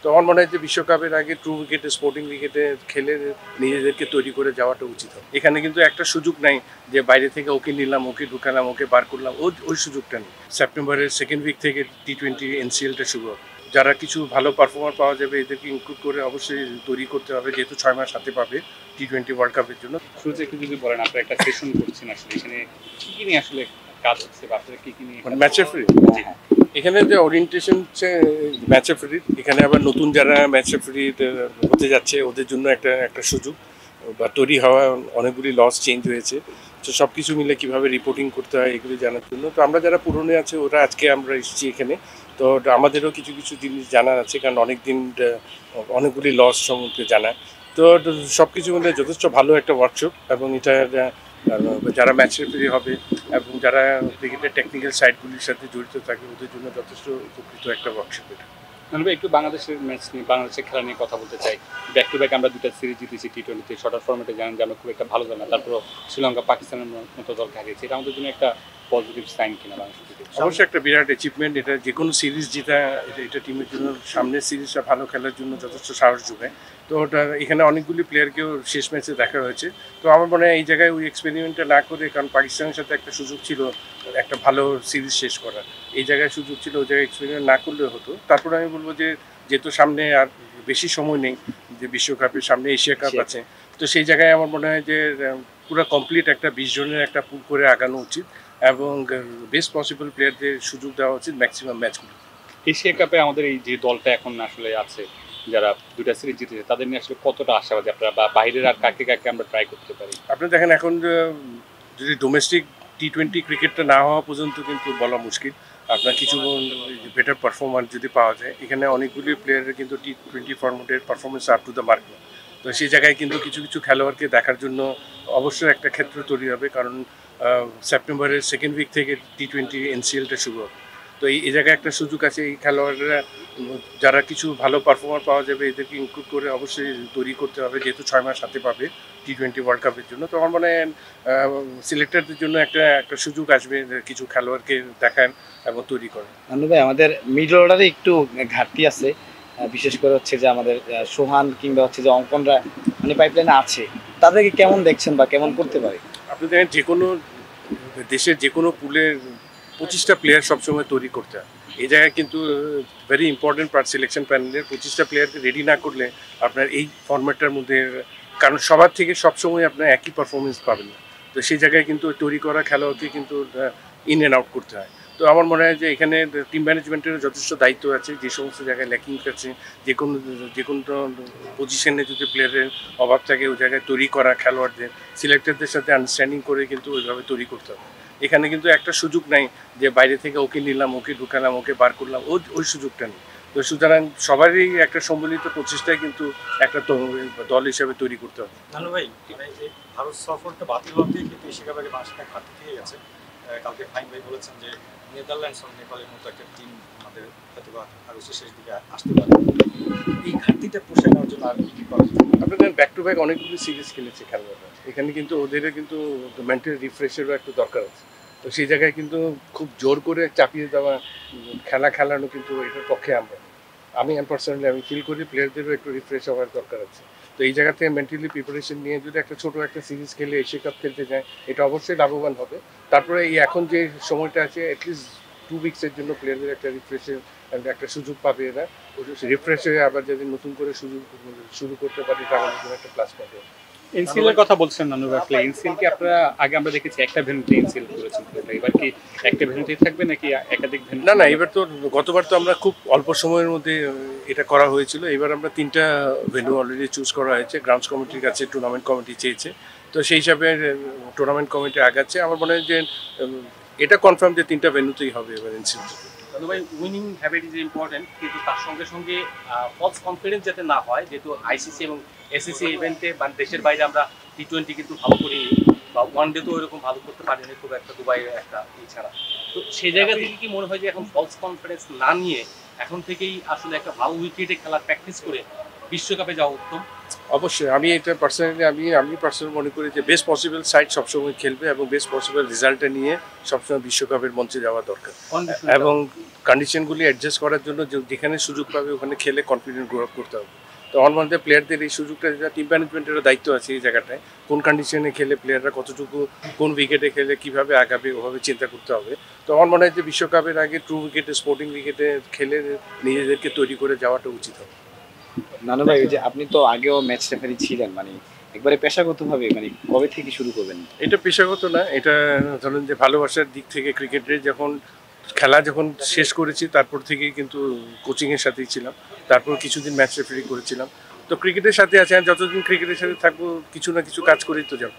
তো আমার মনে হয় যে বিশ্বকাপের আগে ট্রু উইকেটে স্পোর্টিং উইকেটে খেলে নিজেদেরকে তৈরি করে যাওয়াটা উচিত হবে। এখানে কিন্তু একটা সুযোগ নাই যে বাইরে থেকে ওকে নিলাম, ওকে ঢুকালাম, ওকে বার করলাম, ওই সুযোগটা নেই। সেপ্টেম্বরের সেকেন্ড উইক থেকে টি-20 এনসিএলটা শুরু হবে। যারা কিছু ভালো পারফর্মার পাওয়া যাবে এদেরকে ইনক্লুড করে অবশ্যই তৈরি করতে হবে, যেহেতু 6 মাস হাতে পাবে টি-20 ওয়ার্ল্ড কাপের জন্য। শুরুতে একটু যদি বলেন, আপনারা একটা সেশন করছেন, আসলে এখানে কি নিয়ে আসলে কাজ হচ্ছে বা আপনারা কি নিয়ে ম্যাচ রেফারি, এখানে যে ওরিয়েন্টেশন হচ্ছে ম্যাচ রেফারি। এখানে আবার নতুন যারা ম্যাচ রেফারি হতে যাচ্ছে ওদের জন্য একটা সুযোগ বা তৈরি হওয়া, অনেকগুলি লস চেঞ্জ হয়েছে। তো সব কিছু মিলে কীভাবে রিপোর্টিং করতে হয় এগুলি জানার জন্য। তো আমরা যারা পুরনো আছে ওরা আজকে আমরা এসেছি এখানে, তো আমাদেরও কিছু কিছু জিনিস জানার আছে, কারণ অনেকদিন অনেকগুলি লস সম্বন্ধে জানা। তো সব কিছু মিলে যথেষ্ট ভালো একটা ওয়ার্কশপ, এবং এটা যারা ম্যাচ রেফারি হবে এবং যারা ক্রিকেটের টেকনিক্যাল সাইডগুলির সাথে জড়িত থাকে ওদের জন্য যথেষ্ট উপকৃত একটা ওয়ার্কশপ এটা। একটু বাংলাদেশের ম্যাচ নিয়ে, বাংলাদেশের খেলা নিয়ে কথা বলতে চাই। ব্যাক টু ব্যাক আমরা দুটা সিরিজ জিতেছি টি-20তে, শর্টার ফরম্যাটে জানেন যে আমরা খুব একটা ভালো জানা, তারপর শ্রীলঙ্কা পাকিস্তানের মতো দলকে হারিয়েছে। এটা আমাদের জন্য একটা পজিটিভ সাইন কিনা বাংলাদেশ? অবশ্যই একটা বিরাট অ্যাচিভমেন্ট এটা, যে কোনো সিরিজ জেতা এটা টিমের জন্য সামনের সিরিজটা ভালো খেলার জন্য যথেষ্ট সাহস যোগায়। তো ওটা এখানে অনেকগুলি প্লেয়ারকেও শেষ ম্যাচে দেখা হয়েছে। তো আমার মনে হয় এই জায়গায় ওই এক্সপেরিমেন্টটা না করে, কারণ পাকিস্তানের সাথে একটা সুযোগ ছিল একটা ভালো সিরিজ শেষ করার, এই জায়গায় সুযোগ ছিল, ওই জায়গায় এক্সপেরিমেন্ট না করলেও হতো। তারপরে আমি বলবো যে যেহেতু সামনে আর বেশি সময় নেই, যে বিশ্বকাপের সামনে এশিয়া কাপ আছে, তো সেই জায়গায় আমার মনে হয় যে পুরো কমপ্লিট একটা 20 জনের একটা পুল করে আগানো উচিত এবং বেস্ট পসিবল প্লেয়ারদের সুযোগ দেওয়া উচিত ম্যাক্সিমাম ম্যাচগুলো। এশিয়া কাপে আমাদের এই যে দলটা এখন আসলে আছে, যারা দুটা সিরিজ জিতেছে, তাদের নিয়ে আসলে কতটা আশাবাদী আপনারা, বা বাইরের আর কাকে কাকে আমরা ট্রাই করতে পারি? আপনি দেখেন এখন যদি ডোমেস্টিক টি-20 ক্রিকেটটা না হওয়া পর্যন্ত কিন্তু বলা মুশকিল। আপনার কিছু বেটার পারফরম্যান্স যদি পাওয়া যায়, এখানে অনেকগুলি প্লেয়ারের কিন্তু টি-20 ফরম্যাটের performance up to the mark. তো সেই জায়গায় কিন্তু কিছু কিছু খেলোয়াড়কে দেখার জন্য অবশ্যই একটা ক্ষেত্র তৈরি হবে, কারণ সেপ্টেম্বরের সেকেন্ড উইক থেকে টি-20 এনসিএলটা শুরু হবে। তো এই জায়গায় একটা সুযোগ আছে, এই খেলোয়াড়রা যারা কিছু ভালো পারফর্মার পাওয়া যাবে এদেরকে ইনক্লুড করে অবশ্যই তৈরি করতে হবে, যেহেতু 6 মাস হাতে পাবে টি-20 ওয়ার্ল্ড কাপের জন্য। তো আমার মনে হয় সিলেক্টরদের জন্য একটা সুযোগ আসবে কিছু খেলোয়াড়কে দেখান এবং তৈরি করেন। নানু ভাই, আমাদের মিডল অর্ডারে একটু ঘাটতি আছে, বিশেষ করে হচ্ছে যে আমাদের সোহান কিংবা হচ্ছে যে অঙ্কনরা মানে পাইপলাইনে আছে, তাদেরকে কেমন দেখছেন বা কেমন করতে পারে? আপনি দেখেন যে কোনো দেশের যে কোনো পুলের 25টা প্লেয়ার সবসময় তৈরি করতে হয়। এই জায়গায় কিন্তু ভেরি ইম্পর্টেন্ট পার্ট সিলেকশন প্যানেলের 25টা প্লেয়ারকে রেডি না করলে আপনার এই ফরম্যাটটার মধ্যে, কারণ সবার থেকে সবসময় আপনার একই পারফরমেন্স পাবেন না। তো সেই জায়গায় কিন্তু তৈরি করা খেলোয়াড়কে কিন্তু ইন অ্যান্ড আউট করতে হয়। তো আমার মনে হয় যে এখানে টিম ম্যানেজমেন্টের যথেষ্ট দায়িত্ব আছে, যে সমস্ত জায়গায় ল্যাকিং আছে, যে কোনো পজিশনে যদি প্লেয়ারের অভাব থাকে ওই জায়গায় তৈরি করা খেলোয়াড়দের সিলেক্টরদের সাথে আন্ডারস্ট্যান্ডিং করে কিন্তু ওইভাবে তৈরি করতে হবে। এখানে কিন্তু একটা সুযোগ নাই যে বাইরে থেকে ওকে নিলাম, ওকে ঢুকালাম, ওকে বার করলাম, ওই সুযোগটা নেই। তো সুতরাং সবারই একটা সম্মিলিত প্রচেষ্টায় কিন্তু একটা দল হিসাবে তৈরি করতে হবে। নানু ভাই, যে ভারত সফরটা বাতিল হতে কিন্তু এশিয়া কাপে বাংলাদেশটা ঘাটতি থেকে গেছে। কালকে ফাইন ভাই বলেছেন যে নেদারল্যান্ডস ও নেপালের মতো একটা টিম আমাদের হয়তো বা আরও শেষের দিকে আসতে পারে। এই ঘাটতিটা পোষায় নেওয়ার জন্য আর কি করা যায়? আপনাদের ব্যাক টু ব্যাক অনেকগুলো সিরিজ খেলেছে খেলোয়াড়রা, এখানে কিন্তু ওদের কিন্তু মেন্টাল রিফ্রেশেরও একটু দরকার আছে। তো সেই জায়গায় কিন্তু খুব জোর করে চাপিয়ে দেওয়া খেলানো কিন্তু এটার পক্ষে আমি পার্সোনালি আমি ফিল করি প্লেয়ারদেরও একটু রিফ্রেশ হওয়ার দরকার আছে। তো এই জায়গা থেকে মেন্টালি প্রিপারেশন নিয়ে যদি একটা ছোটো একটা সিরিজ খেলে এশিয়া কাপ খেলতে যায়, এটা অবশ্যই লাভবান হবে। তারপরে এই এখন যে সময়টা আছে অ্যাটলিস্ট 2 উইকসের জন্য প্লেয়ারদের একটা রিফ্রেশের একটা সুযোগ পাবে, এরা রিফ্রেশ হয়ে আবার যদি নতুন করে শুরু করতে পারে, এটা আমাদের জন্য একটা প্লাস পাবে। এনসিএল এর কথা বলছেন নানু ভাই, এনসিএল কি আপনারা আগে আমরা দেখেছি একটা ভেন্যুতে এনসিএল করেছেন, এবার কি একটা ভেন্যুতেই থাকবে নাকি একাধিক ভেন্যু? না, এবার তো গতবার তো আমরা খুব অল্প সময়ের মধ্যে এটা করা হয়েছিল, এবার আমরা 3টা ভেন্যু অলরেডি চুজ করা হয়েছে। গ্রাউন্ডস কমিটির কাছে টুর্নামেন্ট কমিটি চেয়েছে, তো সেই হিসাবে টুর্নামেন্ট কমিটি আগাচ্ছে। আমার মনে হয় যে এটা কনফার্ম যে 3টা ভেন্যুতেই হবে এবার এনসিএল। ভাই, উইনিং হ্যাবিট ইজ ইম্পর্টেন্ট, কিন্তু তার সঙ্গে সঙ্গে ফলস কনফিডেন্স যাতে না হয়, যেহেতু আইসিসি এবং এসিসি ইভেন্টে মানে দেশের বাইরে আমরা টি-20 কিন্তু ভালো করিনি, বা ওয়ান ডে তো ওইরকম ভালো করতে পারিনি, খুব একটা দুবাইয়ের একটা ছাড়া। তো সেই জায়গা থেকে কি মনে হয় যে এখন ফলস কনফিডেন্স না নিয়ে এখন থেকেই আসলে একটা ভালো উইকেটে খেলার প্র্যাকটিস করে বিশ্বকাপে যাওয়া উত্তম? অবশ্যই আমি এটা পার্সোনালি আমি পার্সোনালি মনে করি যে বেস্ট পসিবল সাইড সবসময় খেলবে এবং বেস্ট পসিবল রেজাল্টটা নিয়ে সবসময় বিশ্বকাপের মঞ্চে যাওয়া দরকার এবং কন্ডিশনগুলি অ্যাডজাস্ট করার জন্য যেখানে সুযোগ পাবে ওখানে খেলে কনফিডেন্স গ্রো আপ করতে হবে। তো আমার মধ্যে প্লেয়ারদের এই সুযোগটা টিম ম্যানেজমেন্টেরও দায়িত্ব আছে এই জায়গাটায়, কোন কন্ডিশনে খেলে প্লেয়াররা কতটুকু কোন উইকেটে খেলে কীভাবে আগাবে ওভাবে চিন্তা করতে হবে। তো আমার মনে হয় যে বিশ্বকাপের আগে ট্রু উইকেটে স্পোর্টিং উইকেটে খেলে নিজেদেরকে তৈরি করে যাওয়াটা উচিত হবে। নানু ভাই, ওই যে আপনি তো আগেও ম্যাচ রেফারি ছিলেন, মানে একবারে পেশাগতভাবে মানে কবে থেকে শুরু করবেন? এটা পেশাগত না, এটা ধরুন যে ভালোবাসার দিক থেকে ক্রিকেটের যখন খেলা যখন শেষ করেছি তারপর থেকেই কিন্তু কোচিংয়ের সাথেই ছিলাম, তারপর কিছুদিন ম্যাচ রেফারি করেছিলাম। তো ক্রিকেটের সাথে আছে, আর যতদিন ক্রিকেটের সাথে থাকবো কিছু না কিছু কাজ করেই তো যাবো।